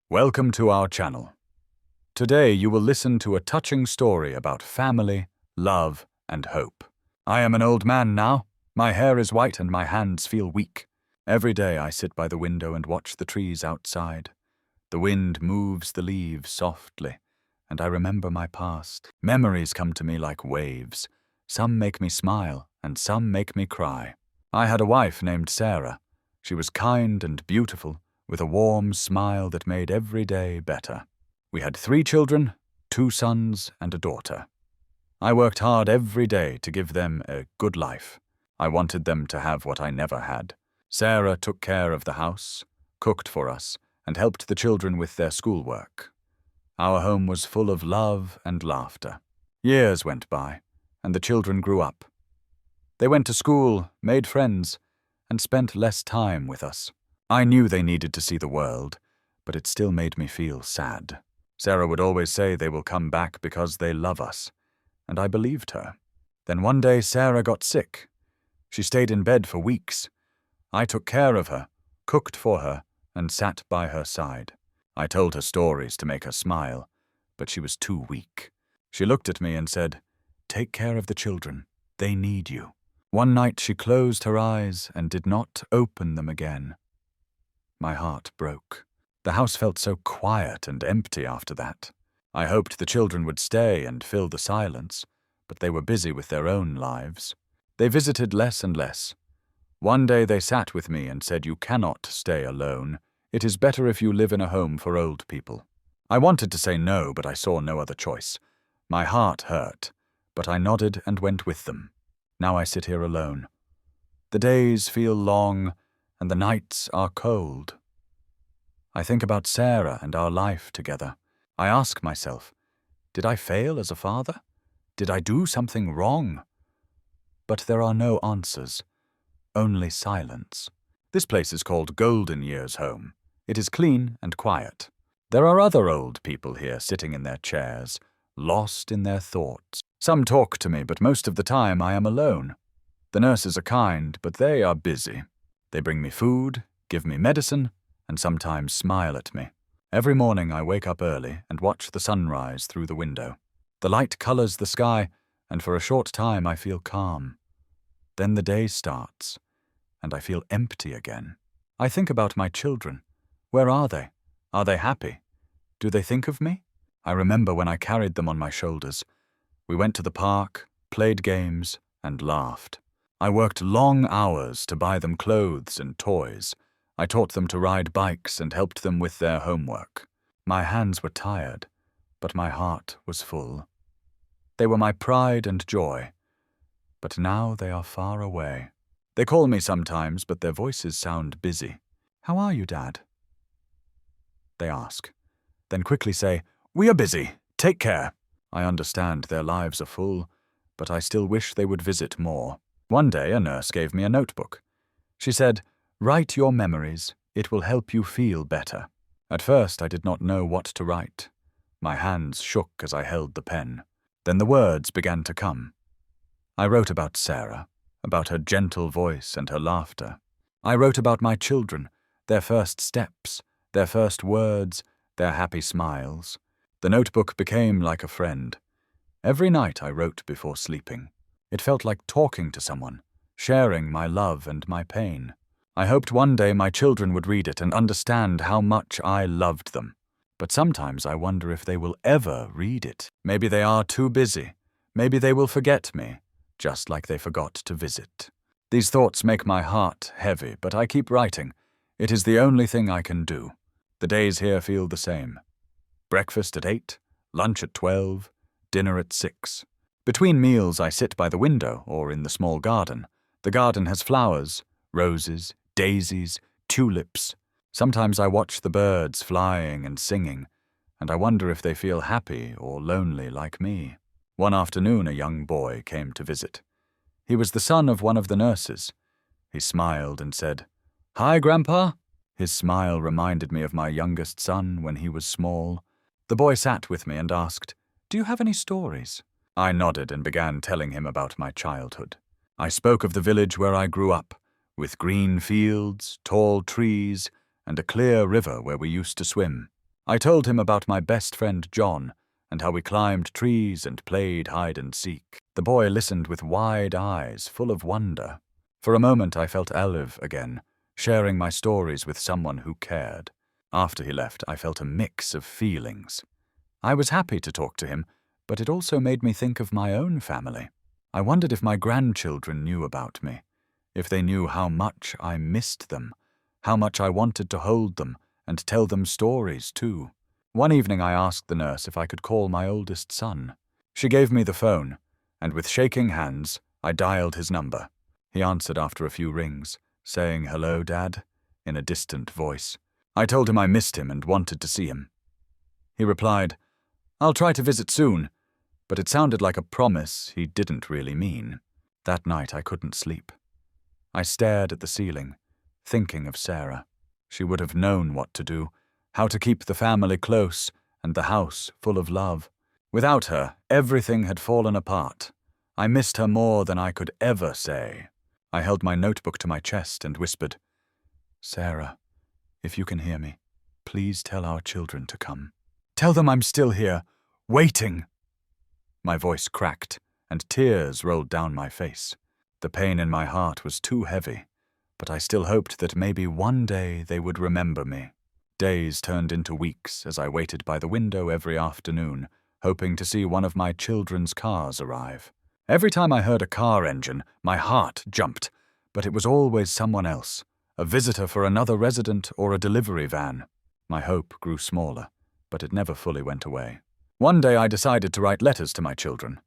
Welcome to our channel. Today you will listen to a touching story about family, love, and hope. I am an old man now. My hair is white and my hands feel weak. Every day I sit by the window and watch the trees outside. The wind moves the leaves softly, and I remember my past. Memories come to me like waves. Some make me smile, and some make me cry. I had a wife named Sarah. She was kind and beautiful, with a warm smile that made every day better. We had 3 children, 2 sons and a daughter. I worked hard every day to give them a good life. I wanted them to have what I never had. Sarah took care of the house, cooked for us, and helped the children with their schoolwork. Our home was full of love and laughter. Years went by, and the children grew up. They went to school, made friends, and spent less time with us. I knew they needed to see the world, but it still made me feel sad. Sarah would always say they will come back because they love us, and I believed her. Then one day Sarah got sick. She stayed in bed for weeks. I took care of her, cooked for her, and sat by her side. I told her stories to make her smile, but she was too weak. She looked at me and said, "Take care of the children. They need you." One night she closed her eyes and did not open them again. My heart broke. The house felt so quiet and empty after that. I hoped the children would stay and fill the silence, but they were busy with their own lives. They visited less and less. One day they sat with me and said, "You cannot stay alone. It is better if you live in a home for old people." I wanted to say no, but I saw no other choice. My heart hurt, but I nodded and went with them. Now I sit here alone. The days feel long, and the nights are cold. I think about Sarah and our life together. I ask myself, did I fail as a father? Did I do something wrong? But there are no answers, only silence. This place is called Golden Years Home. It is clean and quiet. There are other old people here sitting in their chairs, lost in their thoughts. Some talk to me, but most of the time I am alone. The nurses are kind, but they are busy. They bring me food, give me medicine, and sometimes smile at me. Every morning I wake up early and watch the sunrise through the window. The light colors the sky, and for a short time I feel calm. Then the day starts, and I feel empty again. I think about my children. Where are they? Are they happy? Do they think of me? I remember when I carried them on my shoulders. We went to the park, played games, and laughed. I worked long hours to buy them clothes and toys. I taught them to ride bikes and helped them with their homework. My hands were tired, but my heart was full. They were my pride and joy, but now they are far away. They call me sometimes, but their voices sound busy. "How are you, Dad?" they ask, then quickly say, "We are busy. Take care." I understand their lives are full, but I still wish they would visit more. One day a nurse gave me a notebook. She said, "Write your memories. It will help you feel better." At first I did not know what to write. My hands shook as I held the pen. Then the words began to come. I wrote about Sarah, about her gentle voice and her laughter. I wrote about my children, their first steps, their first words, their happy smiles. The notebook became like a friend. Every night I wrote before sleeping. It felt like talking to someone, sharing my love and my pain. I hoped one day my children would read it and understand how much I loved them. But sometimes I wonder if they will ever read it. Maybe they are too busy. Maybe they will forget me, just like they forgot to visit. These thoughts make my heart heavy, but I keep writing. It is the only thing I can do. The days here feel the same. Breakfast at 8, lunch at 12, dinner at 6. Between meals I sit by the window or in the small garden. The garden has flowers, roses, daisies, tulips. Sometimes I watch the birds flying and singing, and I wonder if they feel happy or lonely like me. One afternoon a young boy came to visit. He was the son of one of the nurses. He smiled and said, "Hi, Grandpa." His smile reminded me of my youngest son when he was small. The boy sat with me and asked, "Do you have any stories?" I nodded and began telling him about my childhood. I spoke of the village where I grew up, with green fields, tall trees, and a clear river where we used to swim. I told him about my best friend John and how we climbed trees and played hide and seek. The boy listened with wide eyes, full of wonder. For a moment I felt alive again, sharing my stories with someone who cared. After he left, I felt a mix of feelings. I was happy to talk to him, but it also made me think of my own family. I wondered if my grandchildren knew about me, if they knew how much I missed them, how much I wanted to hold them and tell them stories too. One evening I asked the nurse if I could call my oldest son. She gave me the phone, and with shaking hands, I dialed his number. He answered after a few rings, saying, "Hello, Dad," in a distant voice. I told him I missed him and wanted to see him. He replied, "I'll try to visit soon," but it sounded like a promise he didn't really mean. That night I couldn't sleep. I stared at the ceiling, thinking of Sarah. She would have known what to do, how to keep the family close and the house full of love. Without her, everything had fallen apart. I missed her more than I could ever say. I held my notebook to my chest and whispered, "Sarah, if you can hear me, please tell our children to come. Tell them I'm still here, waiting." My voice cracked, and tears rolled down my face. The pain in my heart was too heavy, but I still hoped that maybe one day they would remember me. Days turned into weeks as I waited by the window every afternoon, hoping to see one of my children's cars arrive. Every time I heard a car engine, my heart jumped, but it was always someone else, a visitor for another resident or a delivery van. My hope grew smaller, but it never fully went away. One day I decided to write letters to my children.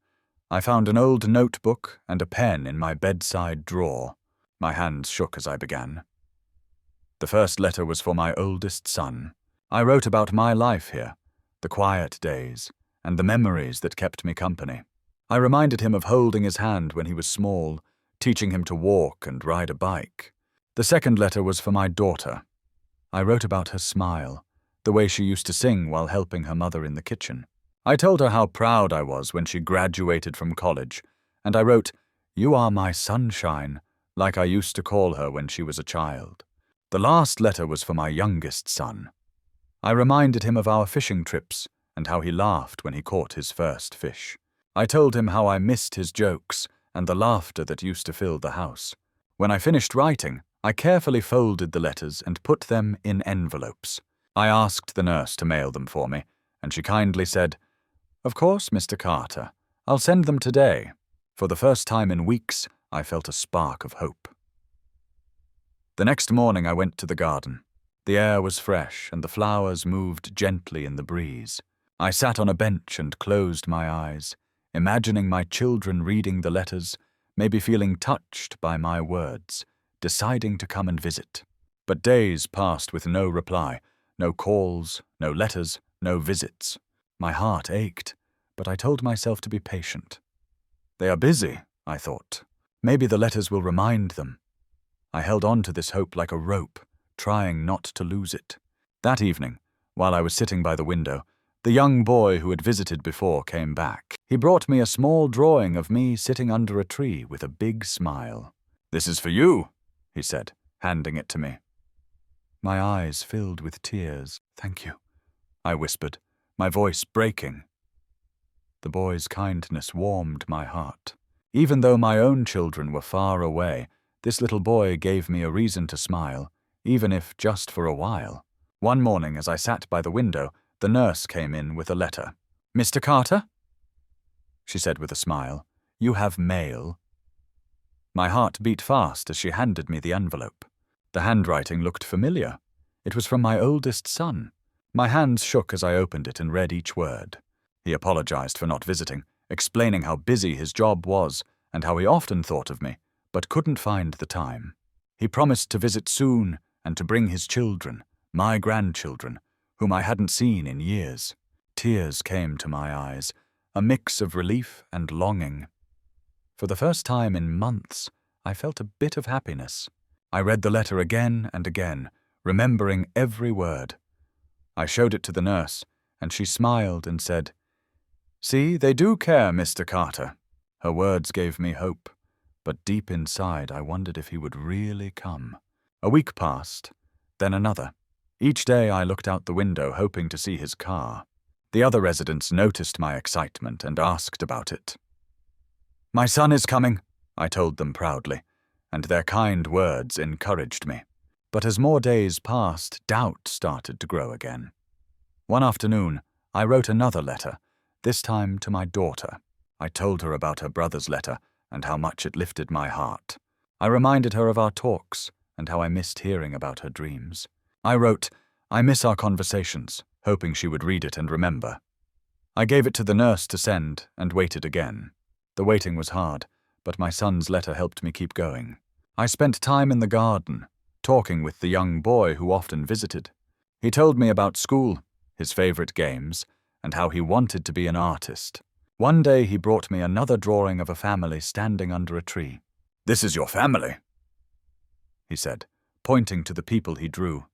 I found an old notebook and a pen in my bedside drawer. My hands shook as I began. The first letter was for my oldest son. I wrote about my life here, the quiet days, and the memories that kept me company. I reminded him of holding his hand when he was small, teaching him to walk and ride a bike. The second letter was for my daughter. I wrote about her smile, the way she used to sing while helping her mother in the kitchen. I told her how proud I was when she graduated from college, and I wrote, "You are my sunshine," like I used to call her when she was a child. The last letter was for my youngest son. I reminded him of our fishing trips and how he laughed when he caught his first fish. I told him how I missed his jokes and the laughter that used to fill the house. When I finished writing, I carefully folded the letters and put them in envelopes. I asked the nurse to mail them for me, and she kindly said, "Of course, Mr. Carter. I'll send them today." For the first time in weeks, I felt a spark of hope. The next morning I went to the garden. The air was fresh and the flowers moved gently in the breeze. I sat on a bench and closed my eyes, imagining my children reading the letters, maybe feeling touched by my words, deciding to come and visit. But days passed with no reply, no calls, no letters, no visits. My heart ached, but I told myself to be patient. They are busy, I thought. Maybe the letters will remind them. I held on to this hope like a rope, trying not to lose it. That evening, while I was sitting by the window, the young boy who had visited before came back. He brought me a small drawing of me sitting under a tree with a big smile. "This is for you," he said, handing it to me. My eyes filled with tears. "Thank you," I whispered, my voice breaking. The boy's kindness warmed my heart. Even though my own children were far away, this little boy gave me a reason to smile, even if just for a while. One morning, as I sat by the window, the nurse came in with a letter. "Mr. Carter?" she said with a smile. "You have mail." My heart beat fast as she handed me the envelope. The handwriting looked familiar. It was from my oldest son. My hands shook as I opened it and read each word. He apologized for not visiting, explaining how busy his job was and how he often thought of me, but couldn't find the time. He promised to visit soon and to bring his children, my grandchildren, whom I hadn't seen in years. Tears came to my eyes, a mix of relief and longing. For the first time in months, I felt a bit of happiness. I read the letter again and again, remembering every word. I showed it to the nurse, and she smiled and said, "See, they do care, Mr. Carter." Her words gave me hope, but deep inside I wondered if he would really come. A week passed, then another. Each day I looked out the window hoping to see his car. The other residents noticed my excitement and asked about it. "My son is coming," I told them proudly, and their kind words encouraged me. But as more days passed, doubt started to grow again. One afternoon, I wrote another letter, this time to my daughter. I told her about her brother's letter and how much it lifted my heart. I reminded her of our talks and how I missed hearing about her dreams. I wrote, "I miss our conversations," hoping she would read it and remember. I gave it to the nurse to send and waited again. The waiting was hard, but my son's letter helped me keep going. I spent time in the garden, talking with the young boy who often visited. He told me about school, his favorite games, and how he wanted to be an artist. One day he brought me another drawing of a family standing under a tree. "This is your family," he said, pointing to the people he drew.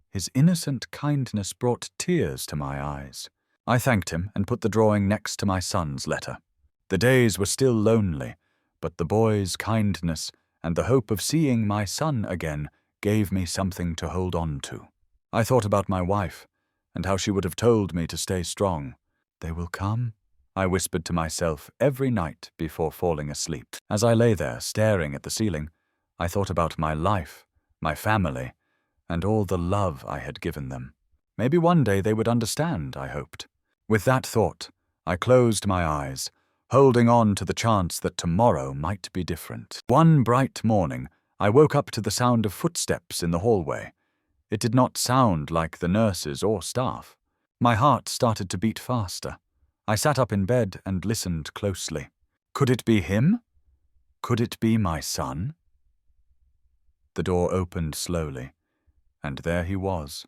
His innocent kindness brought tears to my eyes. I thanked him and put the drawing next to my son's letter. The days were still lonely, but the boy's kindness and the hope of seeing my son again gave me something to hold on to. I thought about my wife and how she would have told me to stay strong. "They will come," I whispered to myself every night before falling asleep. As I lay there staring at the ceiling, I thought about my life, my family, and all the love I had given them. Maybe one day they would understand, I hoped. With that thought, I closed my eyes, holding on to the chance that tomorrow might be different. One bright morning, I woke up to the sound of footsteps in the hallway. It did not sound like the nurses or staff. My heart started to beat faster. I sat up in bed and listened closely. Could it be him? Could it be my son? The door opened slowly, and there he was,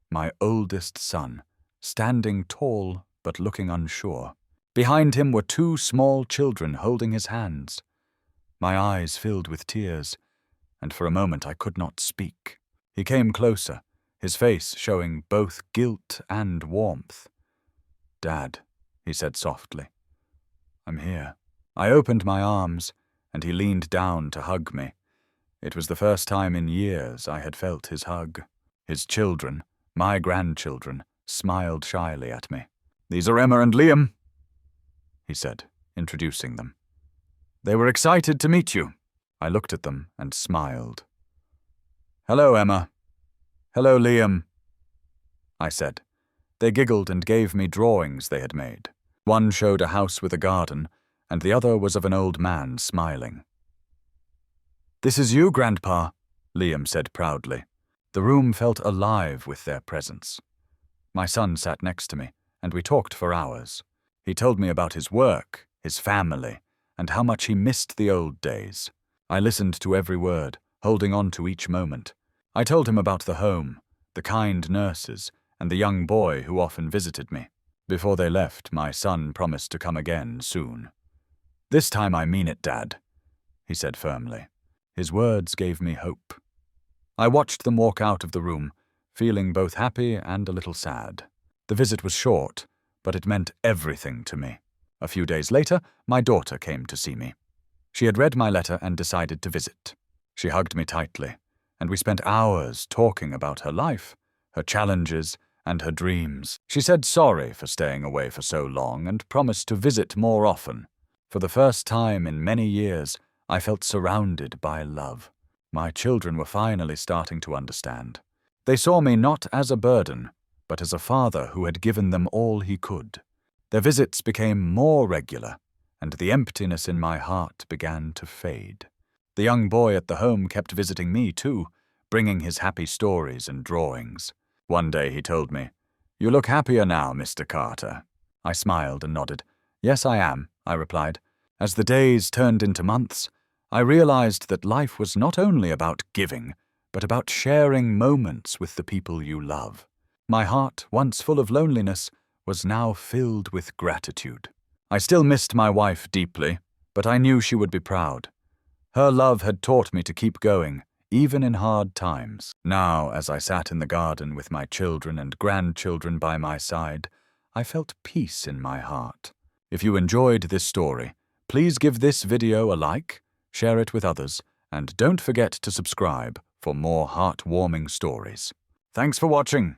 my oldest son, standing tall but looking unsure. Behind him were two small children holding his hands. My eyes filled with tears, and for a moment I could not speak. He came closer, his face showing both guilt and warmth. "Dad," he said softly, "I'm here." I opened my arms, and he leaned down to hug me. It was the first time in years I had felt his hug. His children, my grandchildren, smiled shyly at me. "These are Emma and Liam," he said, introducing them. "They were excited to meet you." I looked at them and smiled. "Hello, Emma." "Hello, Liam," I said. They giggled and gave me drawings they had made. One showed a house with a garden, and the other was of an old man smiling. "This is you, Grandpa," Liam said proudly. The room felt alive with their presence. My son sat next to me, and we talked for hours. He told me about his work, his family, and how much he missed the old days. I listened to every word, holding on to each moment. I told him about the home, the kind nurses, and the young boy who often visited me. Before they left, my son promised to come again soon. "This time I mean it, Dad," he said firmly. His words gave me hope. I watched them walk out of the room, feeling both happy and a little sad. The visit was short, but it meant everything to me. A few days later, my daughter came to see me. She had read my letter and decided to visit. She hugged me tightly, and we spent hours talking about her life, her challenges, and her dreams. She said sorry for staying away for so long and promised to visit more often. For the first time in many years, I felt surrounded by love. My children were finally starting to understand. They saw me not as a burden, but as a father who had given them all he could. Their visits became more regular, and the emptiness in my heart began to fade. The young boy at the home kept visiting me too, bringing his happy stories and drawings. One day he told me, "You look happier now, Mr. Carter." I smiled and nodded. "Yes, I am," I replied. As the days turned into months, I realized that life was not only about giving, but about sharing moments with the people you love. My heart, once full of loneliness, was now filled with gratitude. I still missed my wife deeply, but I knew she would be proud. Her love had taught me to keep going, even in hard times. Now, as I sat in the garden with my children and grandchildren by my side, I felt peace in my heart. If you enjoyed this story, please give this video a like, share it with others, and don't forget to subscribe for more heartwarming stories. Thanks for watching.